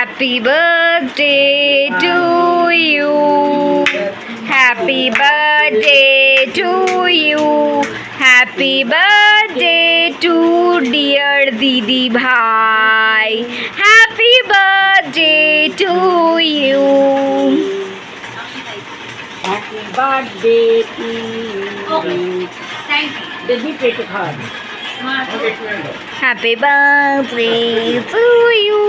Happy birthday to you. Happy birthday to you. Happy birthday to dear Didi Bhai. Happy birthday to you. Happy birthday to you. Thank you. Baby, take a card. Happy birthday to you.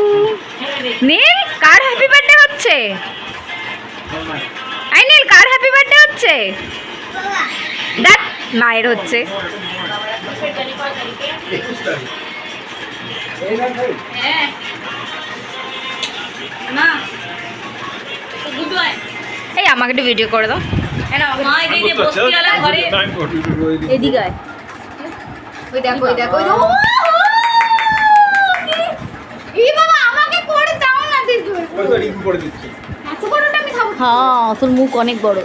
Neel কার happy birthday হচ্ছে? আই নীল কার happy birthday হচ্ছে? দেখ মায়ের হচ্ছে। হ্যাঁ মা গুড বাই। এই আমাকে একটু ভিডিও করে দাও। মা এই যে বস্তিওয়ালা ঘরে এদিকে আয়। ওই দেখো ওই দেখো ওই দেখো। এই বাবা আমাকে করে দাও না দিদি। ওই তো রিং করে দিচ্ছি। এত বড়টা আমি খাবো। হ্যাঁ তোর মুখ অনেক বড়।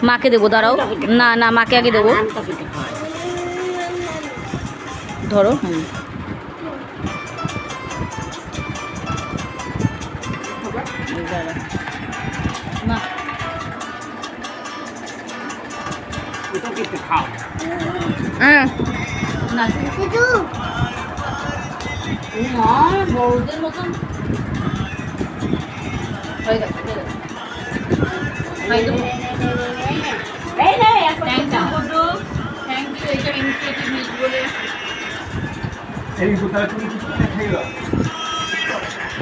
মাকে দেবো দাঁড়াও। না না মাকে আগে দেবো। আমটা কেটে খাওয়াই। ধরো মা ওটা কেটে খাও। না মা বড়দের মতন হয়ে গেছে হয়ে গেছে। এই নে, এখন থ্যাংক ইউ গুডু থ্যাংক ইউ এইসব ইনিশিয়েটিভ বলে এই কোথায় তুমি কিছু খাই দাও।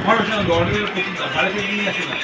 আমার ওখানে গড়ে প্রতিদিন বাড়িতে নিয়ে আসে না।